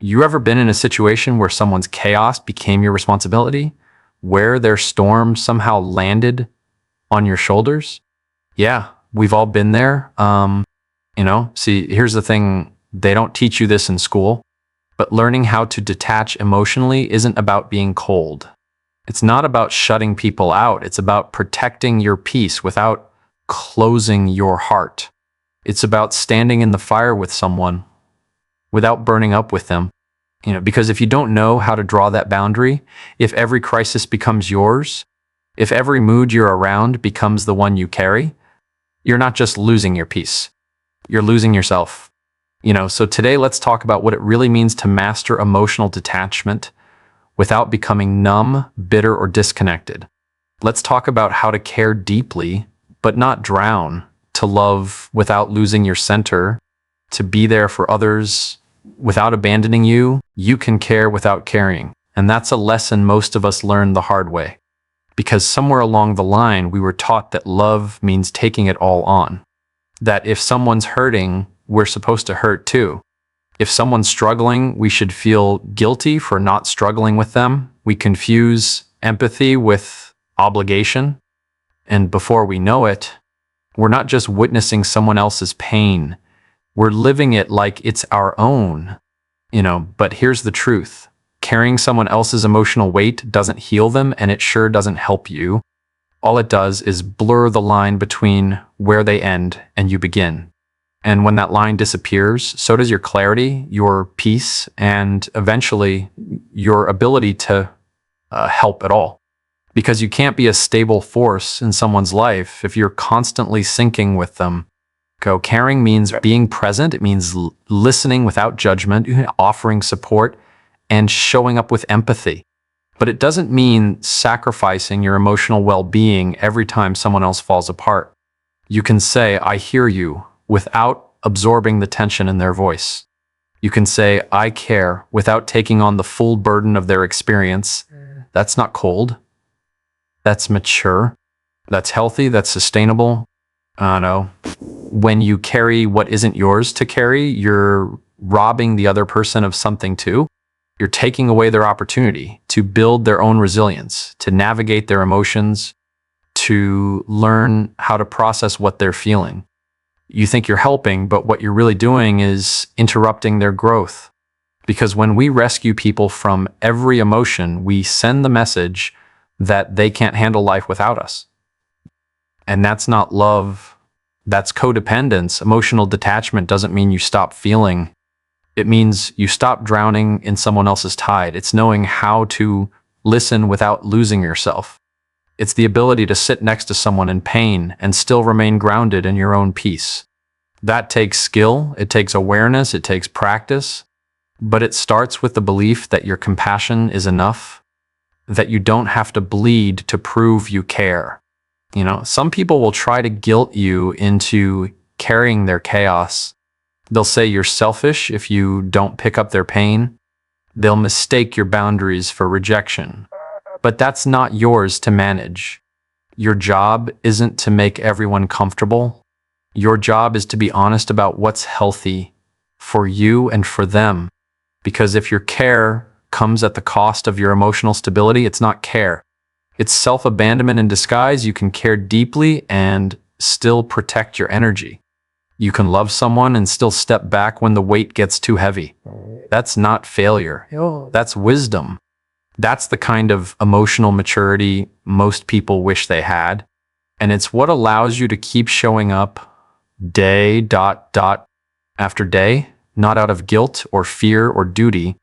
You ever been in a situation where someone's chaos became your responsibility? Where their storm somehow landed on your shoulders? Yeah, we've all been there. See, here's the thing. They don't teach you this in school, but learning how to detach emotionally isn't about being cold. It's not about shutting people out. It's about protecting your peace without closing your heart. It's about standing in the fire with someone without burning up with them. Because if you don't know how to draw that boundary, if every crisis becomes yours, if every mood you're around becomes the one you carry, you're not just losing your peace, you're losing yourself. So today let's talk about what it really means to master emotional detachment without becoming numb, bitter, or disconnected. Let's talk about how to care deeply, but not drown, to love without losing your center, to be there for others without abandoning you. You can care without caring. And that's a lesson most of us learn the hard way. Because somewhere along the line, we were taught that love means taking it all on. That if someone's hurting, we're supposed to hurt too. If someone's struggling, we should feel guilty for not struggling with them. We confuse empathy with obligation. And before we know it, we're not just witnessing someone else's pain. We're living it like it's our own. But here's the truth. Carrying someone else's emotional weight doesn't heal them, and it sure doesn't help you. All it does is blur the line between where they end and you begin. And when that line disappears, so does your clarity, your peace, and eventually your ability to help at all. Because you can't be a stable force in someone's life if you're constantly sinking with them. Caring means being present. It means listening without judgment, offering support, and showing up with empathy. But it doesn't mean sacrificing your emotional well-being every time someone else falls apart. You can say, "I hear you," without absorbing the tension in their voice. You can say, "I care," without taking on the full burden of their experience. That's not cold. That's mature. That's healthy. That's sustainable. No. When you carry what isn't yours to carry, you're robbing the other person of something too. You're taking away their opportunity to build their own resilience, to navigate their emotions, to learn how to process what they're feeling. You think you're helping, but what you're really doing is interrupting their growth. Because when we rescue people from every emotion, we send the message that they can't handle life without us. And that's not love. That's codependence. Emotional detachment doesn't mean you stop feeling. It means you stop drowning in someone else's tide. It's knowing how to listen without losing yourself. It's the ability to sit next to someone in pain and still remain grounded in your own peace. That takes skill, it takes awareness, it takes practice, but it starts with the belief that your compassion is enough, that you don't have to bleed to prove you care. Some people will try to guilt you into carrying their chaos. They'll say you're selfish if you don't pick up their pain. They'll mistake your boundaries for rejection. But that's not yours to manage. Your job isn't to make everyone comfortable. Your job is to be honest about what's healthy for you and for them. Because if your care comes at the cost of your emotional stability, it's not care. It's self-abandonment in disguise. You can care deeply and still protect your energy. You can love someone and still step back when the weight gets too heavy. That's not failure. That's wisdom. That's the kind of emotional maturity most people wish they had. And it's what allows you to keep showing up day after day, not out of guilt or fear or duty,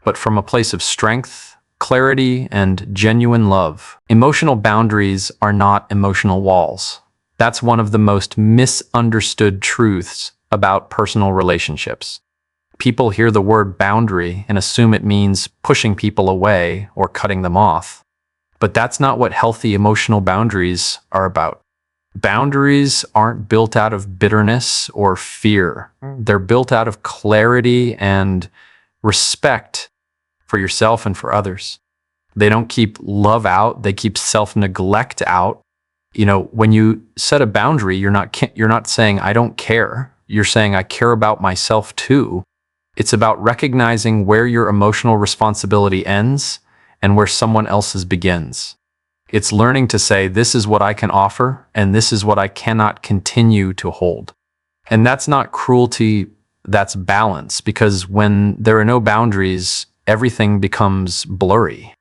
but from a place of strength, clarity, and genuine love. Emotional boundaries are not emotional walls. That's one of the most misunderstood truths about personal relationships. People hear the word boundary and assume it means pushing people away or cutting them off. But that's not what healthy emotional boundaries are about. Boundaries aren't built out of bitterness or fear. They're built out of clarity and respect for yourself and for others. They don't keep love out, they keep self-neglect out. When you set a boundary, you're not saying I don't care. You're saying I care about myself too. It's about recognizing where your emotional responsibility ends and where someone else's begins. It's learning to say, this is what I can offer, and this is what I cannot continue to hold. And that's not cruelty, that's balance, because when there are no boundaries, everything becomes blurry.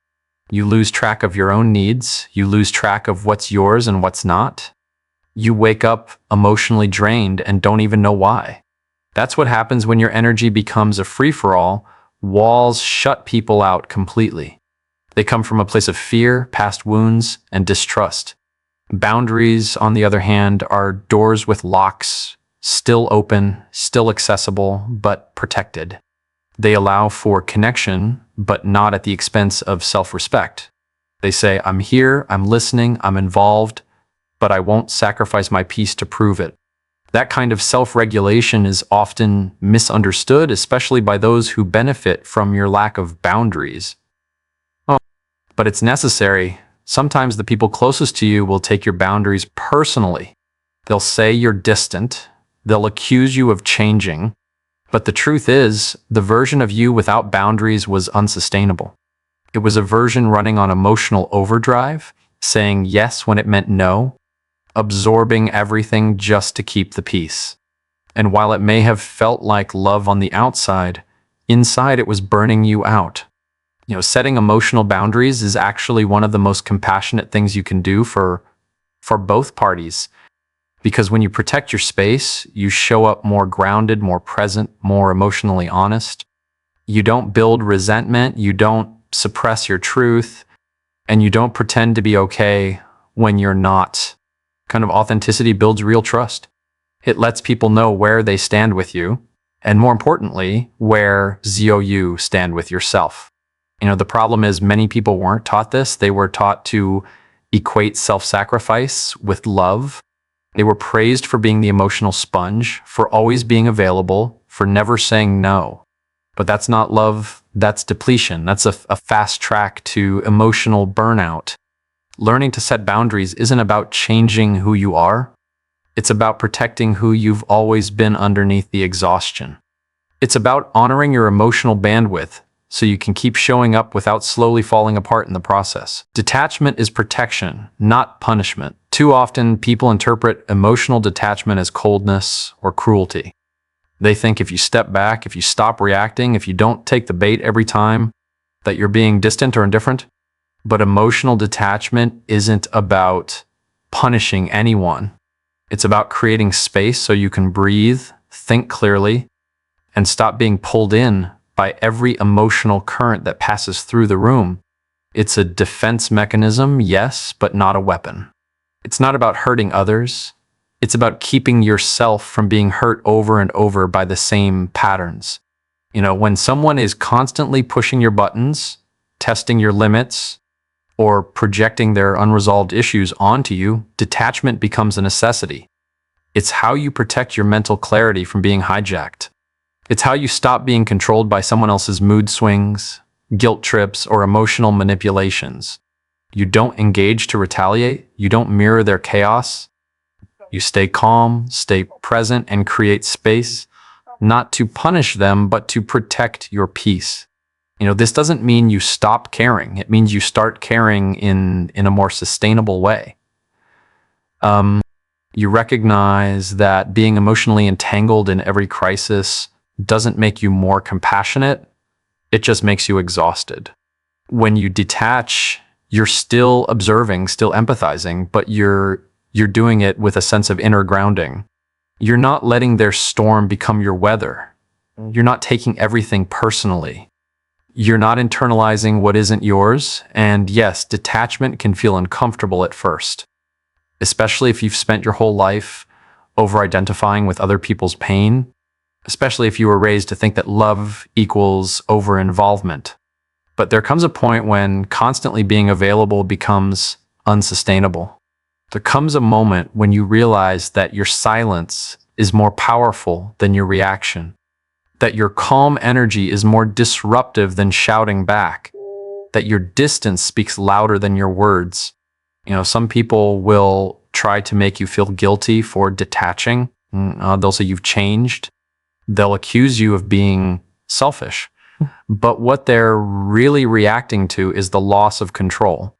You lose track of your own needs, you lose track of what's yours and what's not. You wake up emotionally drained and don't even know why. That's what happens when your energy becomes a free-for-all. Walls shut people out completely. They come from a place of fear, past wounds, and distrust. Boundaries, on the other hand, are doors with locks, still open, still accessible, but protected. They allow for connection, but not at the expense of self-respect. They say, I'm here, I'm listening, I'm involved, but I won't sacrifice my peace to prove it. That kind of self-regulation is often misunderstood, especially by those who benefit from your lack of boundaries. But it's necessary. Sometimes the people closest to you will take your boundaries personally. They'll say you're distant. They'll accuse you of changing. But the truth is, the version of you without boundaries was unsustainable. It was a version running on emotional overdrive, saying yes when it meant no, absorbing everything just to keep the peace. And while it may have felt like love on the outside, inside it was burning you out. Setting emotional boundaries is actually one of the most compassionate things you can do for both parties. Because when you protect your space, you show up more grounded, more present, more emotionally honest. You don't build resentment, you don't suppress your truth, and you don't pretend to be okay when you're not. Kind of authenticity builds real trust. It lets people know where they stand with you, and more importantly, where you stand with yourself. The problem is many people weren't taught this. They were taught to equate self-sacrifice with love. They were praised for being the emotional sponge, for always being available, for never saying no. But that's not love, that's depletion. That's a fast track to emotional burnout. Learning to set boundaries isn't about changing who you are. It's about protecting who you've always been underneath the exhaustion. It's about honoring your emotional bandwidth so you can keep showing up without slowly falling apart in the process. Detachment is protection, not punishment. Too often, people interpret emotional detachment as coldness or cruelty. They think if you step back, if you stop reacting, if you don't take the bait every time, that you're being distant or indifferent. But emotional detachment isn't about punishing anyone. It's about creating space so you can breathe, think clearly, and stop being pulled in by every emotional current that passes through the room. It's a defense mechanism, yes, but not a weapon. It's not about hurting others. It's about keeping yourself from being hurt over and over by the same patterns. When someone is constantly pushing your buttons, testing your limits, or projecting their unresolved issues onto you, detachment becomes a necessity. It's how you protect your mental clarity from being hijacked. It's how you stop being controlled by someone else's mood swings, guilt trips, or emotional manipulations. You don't engage to retaliate. You don't mirror their chaos. You stay calm, stay present, and create space, not to punish them, but to protect your peace. This doesn't mean you stop caring. It means you start caring in a more sustainable way. You recognize that being emotionally entangled in every crisis doesn't make you more compassionate. It just makes you exhausted. When you detach, you're still observing, still empathizing, but you're doing it with a sense of inner grounding. You're not letting their storm become your weather. You're not taking everything personally. You're not internalizing what isn't yours. And yes, detachment can feel uncomfortable at first, especially if you've spent your whole life over-identifying with other people's pain, especially if you were raised to think that love equals over-involvement. But there comes a point when constantly being available becomes unsustainable. There comes a moment when you realize that your silence is more powerful than your reaction, that your calm energy is more disruptive than shouting back, that your distance speaks louder than your words. Some people will try to make you feel guilty for detaching. They'll say you've changed. They'll accuse you of being selfish. But what they're really reacting to is the loss of control.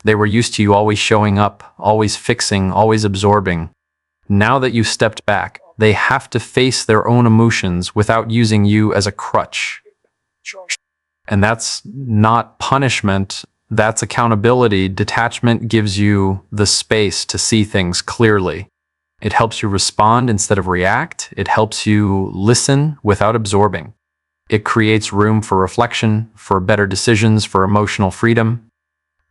They were used to you always showing up, always fixing, always absorbing. Now that you've stepped back, they have to face their own emotions without using you as a crutch. And that's not punishment, that's accountability. Detachment gives you the space to see things clearly. It helps you respond instead of react. It helps you listen without absorbing. It creates room for reflection, for better decisions, for emotional freedom.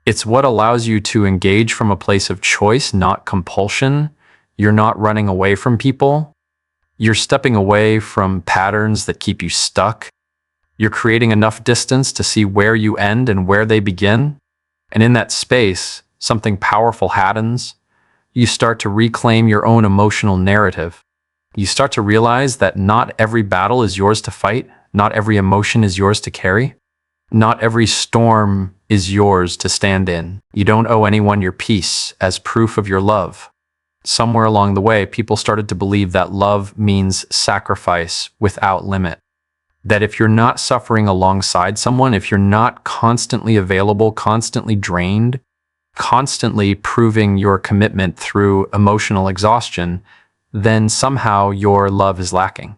It's what allows you to engage from a place of choice, not compulsion. You're not running away from people. You're stepping away from patterns that keep you stuck. You're creating enough distance to see where you end and where they begin. And in that space, something powerful happens. You start to reclaim your own emotional narrative. You start to realize that not every battle is yours to fight. Not every emotion is yours to carry. Not every storm is yours to stand in. You don't owe anyone your peace as proof of your love. Somewhere along the way, people started to believe that love means sacrifice without limit. That if you're not suffering alongside someone, if you're not constantly available, constantly drained, constantly proving your commitment through emotional exhaustion, then somehow your love is lacking.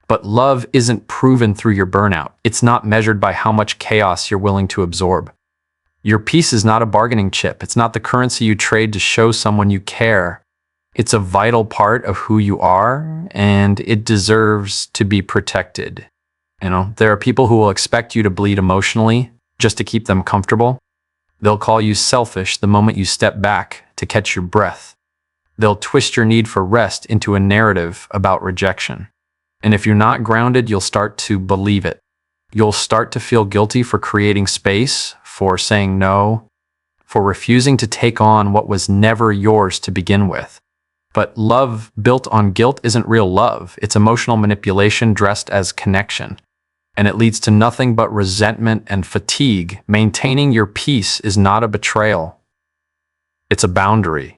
But love isn't proven through your burnout. It's not measured by how much chaos you're willing to absorb. Your peace is not a bargaining chip. It's not the currency you trade to show someone you care. It's a vital part of who you are, and it deserves to be protected. There are people who will expect you to bleed emotionally just to keep them comfortable. They'll call you selfish the moment you step back to catch your breath. They'll twist your need for rest into a narrative about rejection. And if you're not grounded, you'll start to believe it. You'll start to feel guilty for creating space, for saying no, for refusing to take on what was never yours to begin with. But love built on guilt isn't real love. It's emotional manipulation dressed as connection. And it leads to nothing but resentment and fatigue. Maintaining your peace is not a betrayal. It's a boundary.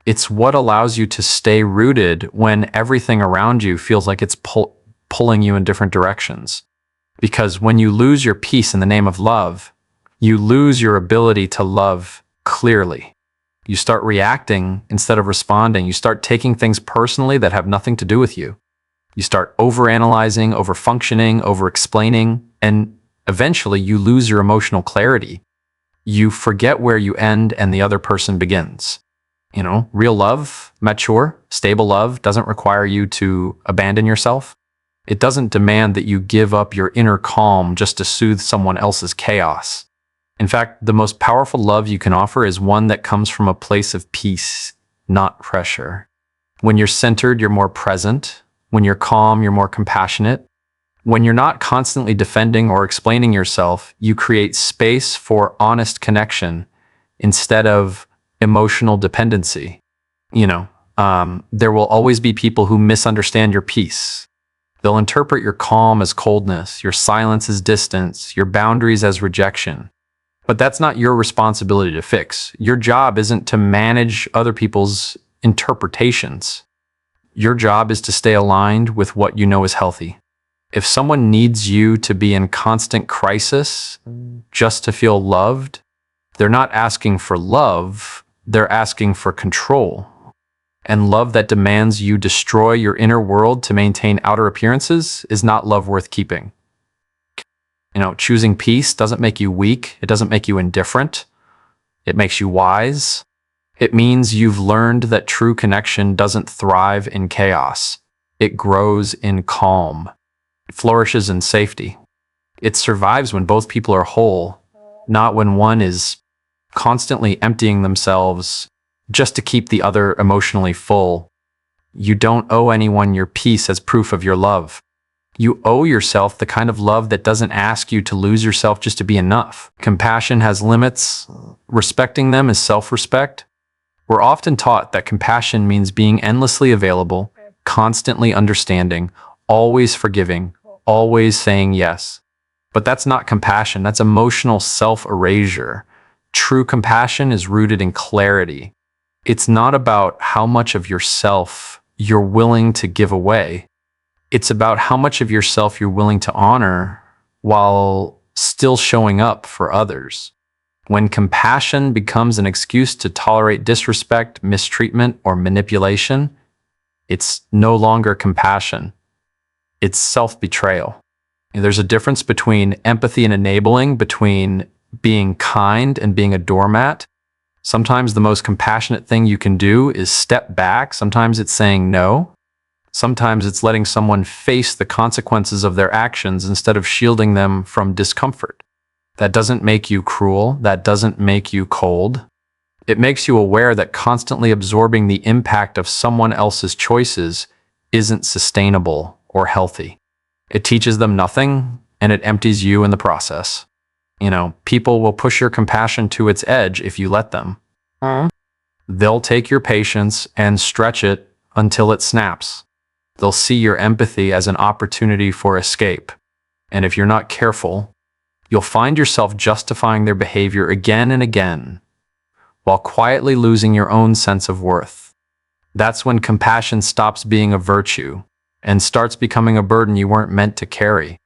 It's what allows you to stay rooted when everything around you feels like it's pulling you in different directions. Because when you lose your peace in the name of love, you lose your ability to love clearly. You start reacting instead of responding. You start taking things personally that have nothing to do with you. You start overanalyzing, overfunctioning, overexplaining, and eventually you lose your emotional clarity. You forget where you end and the other person begins. Real love, mature, stable love doesn't require you to abandon yourself. It doesn't demand that you give up your inner calm just to soothe someone else's chaos. In fact, the most powerful love you can offer is one that comes from a place of peace, not pressure. When you're centered, you're more present. When you're calm, you're more compassionate. When you're not constantly defending or explaining yourself, you create space for honest connection instead of emotional dependency. There will always be people who misunderstand your peace. They'll interpret your calm as coldness, your silence as distance, your boundaries as rejection. But that's not your responsibility to fix. Your job isn't to manage other people's interpretations. Your job is to stay aligned with what you know is healthy. If someone needs you to be in constant crisis just to feel loved, they're not asking for love, they're asking for control. And love that demands you destroy your inner world to maintain outer appearances is not love worth keeping. Choosing peace doesn't make you weak. It doesn't make you indifferent. It makes you wise. It means you've learned that true connection doesn't thrive in chaos. It grows in calm. It flourishes in safety. It survives when both people are whole, not when one is constantly emptying themselves just to keep the other emotionally full. You don't owe anyone your peace as proof of your love. You owe yourself the kind of love that doesn't ask you to lose yourself just to be enough. Compassion has limits. Respecting them is self-respect. We're often taught that compassion means being endlessly available, constantly understanding, always forgiving, always saying yes. But that's not compassion. That's emotional self-erasure. True compassion is rooted in clarity. It's not about how much of yourself you're willing to give away. It's about how much of yourself you're willing to honor while still showing up for others. When compassion becomes an excuse to tolerate disrespect, mistreatment, or manipulation, it's no longer compassion. It's self-betrayal. There's a difference between empathy and enabling, between being kind and being a doormat. Sometimes the most compassionate thing you can do is step back. Sometimes it's saying no. Sometimes it's letting someone face the consequences of their actions instead of shielding them from discomfort. That doesn't make you cruel. That doesn't make you cold. It makes you aware that constantly absorbing the impact of someone else's choices isn't sustainable or healthy. It teaches them nothing, and it empties you in the process. People will push your compassion to its edge if you let them. They'll take your patience and stretch it until it snaps. They'll see your empathy as an opportunity for escape. And if you're not careful, you'll find yourself justifying their behavior again and again, while quietly losing your own sense of worth. That's when compassion stops being a virtue and starts becoming a burden you weren't meant to carry.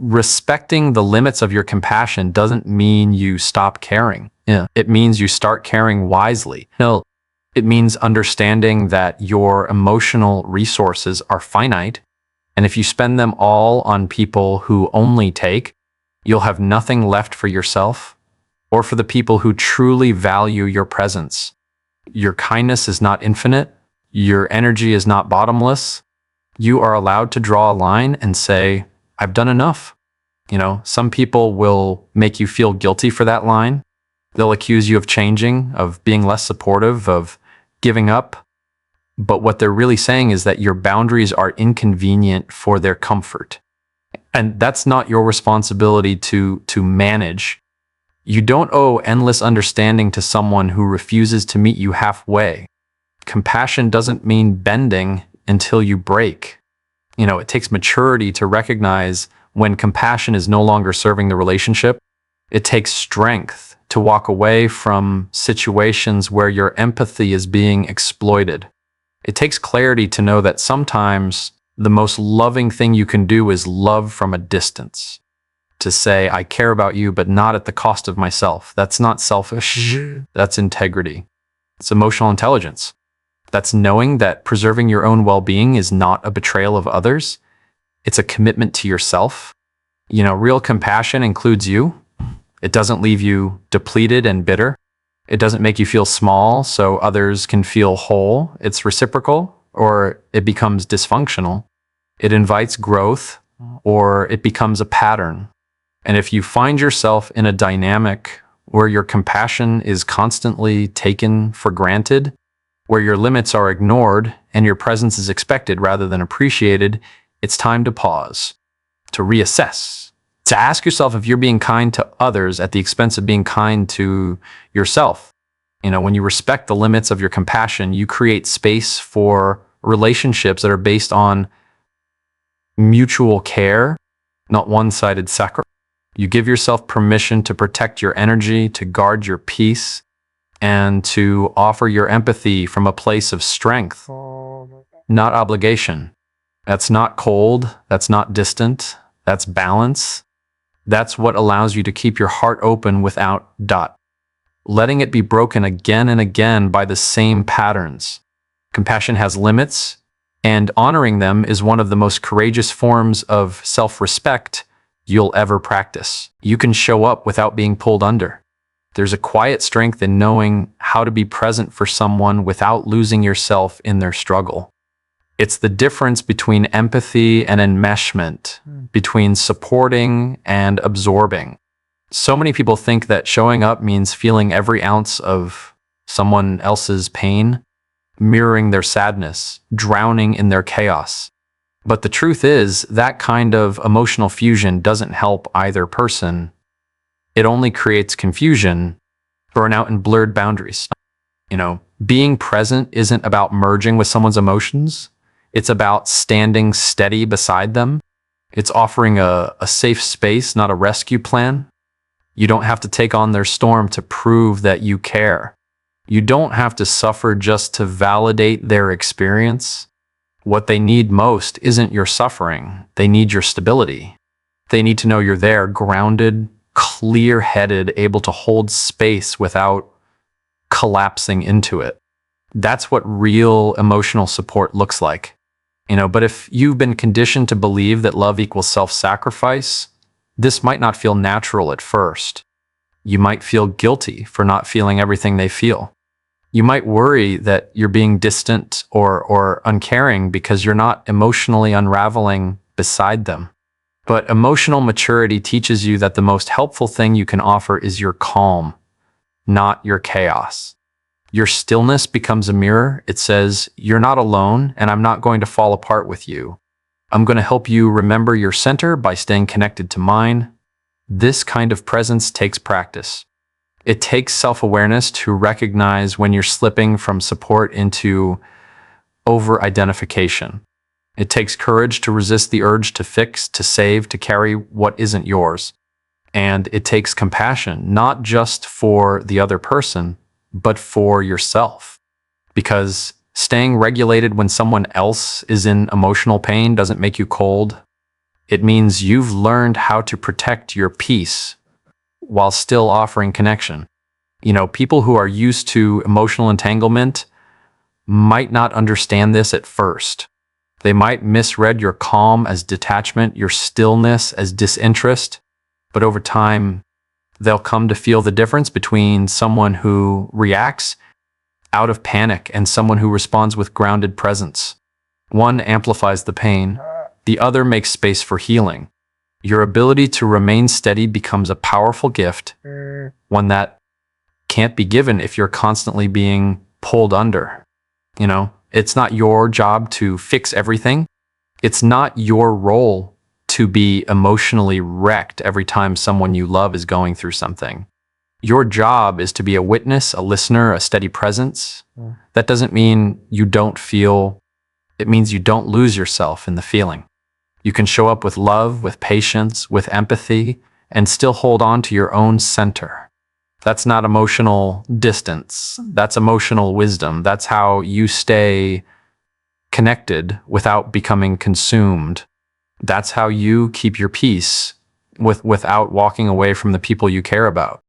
Respecting the limits of your compassion doesn't mean you stop caring. It means you start caring wisely. No, it means understanding that your emotional resources are finite, and if you spend them all on people who only take, you'll have nothing left for yourself or for the people who truly value your presence. Your kindness is not infinite. Your energy is not bottomless. You are allowed to draw a line and say, I've done enough. Some people will make you feel guilty for that line. They'll accuse you of changing, of being less supportive, of giving up. But what they're really saying is that your boundaries are inconvenient for their comfort. And that's not your responsibility to manage. You don't owe endless understanding to someone who refuses to meet you halfway. Compassion doesn't mean bending until you break. It takes maturity to recognize when compassion is no longer serving the relationship. It takes strength to walk away from situations where your empathy is being exploited. It takes clarity to know that sometimes the most loving thing you can do is love from a distance. To say, I care about you, but not at the cost of myself. That's not selfish. That's integrity. It's emotional intelligence. That's knowing that preserving your own well-being is not a betrayal of others. It's a commitment to yourself. Real compassion includes you. It doesn't leave you depleted and bitter. It doesn't make you feel small so others can feel whole. It's reciprocal, or it becomes dysfunctional. It invites growth, or it becomes a pattern. And if you find yourself in a dynamic where your compassion is constantly taken for granted, where your limits are ignored and your presence is expected rather than appreciated, it's time to pause, to reassess, to ask yourself if you're being kind to others at the expense of being kind to yourself. When you respect the limits of your compassion, you create space for relationships that are based on mutual care, not one-sided sacrifice. You give yourself permission to protect your energy, to guard your peace, and to offer your empathy from a place of strength, not obligation. That's not cold. That's not distant. That's balance. That's what allows you to keep your heart open without letting it be broken again and again by the same patterns. Compassion has limits, and honoring them is one of the most courageous forms of self-respect you'll ever practice. You can show up without being pulled under. There's a quiet strength in knowing how to be present for someone without losing yourself in their struggle. It's the difference between empathy and enmeshment, between supporting and absorbing. So many people think that showing up means feeling every ounce of someone else's pain, mirroring their sadness, drowning in their chaos. But the truth is, that kind of emotional fusion doesn't help either person. It only creates confusion, burnout, and blurred boundaries. Being present isn't about merging with someone's emotions. It's about standing steady beside them. It's offering a safe space, not a rescue plan. You don't have to take on their storm to prove that you care. You don't have to suffer just to validate their experience. What they need most isn't your suffering. They need your stability. They need to know you're there, grounded, clear-headed, able to hold space without collapsing into it. That's what real emotional support looks like. But if you've been conditioned to believe that love equals self-sacrifice, this might not feel natural at first. You might feel guilty for not feeling everything they feel. You might worry that you're being distant or uncaring because you're not emotionally unraveling beside them. But emotional maturity teaches you that the most helpful thing you can offer is your calm, not your chaos. Your stillness becomes a mirror. It says, you're not alone, and I'm not going to fall apart with you. I'm going to help you remember your center by staying connected to mine. This kind of presence takes practice. It takes self-awareness to recognize when you're slipping from support into over-identification. It takes courage to resist the urge to fix, to save, to carry what isn't yours. And it takes compassion, not just for the other person, but for yourself. Because staying regulated when someone else is in emotional pain doesn't make you cold. It means you've learned how to protect your peace while still offering connection. People who are used to emotional entanglement might not understand this at first. They might misread your calm as detachment, your stillness as disinterest, but over time, they'll come to feel the difference between someone who reacts out of panic and someone who responds with grounded presence. One amplifies the pain, the other makes space for healing. Your ability to remain steady becomes a powerful gift, one that can't be given if you're constantly being pulled under. It's not your job to fix everything. It's not your role to be emotionally wrecked every time someone you love is going through something. Your job is to be a witness, a listener, a steady presence. That doesn't mean you don't feel, it means you don't lose yourself in the feeling. You can show up with love, with patience, with empathy, and still hold on to your own center. That's not emotional distance. That's emotional wisdom. That's how you stay connected without becoming consumed. That's how you keep your peace without walking away from the people you care about.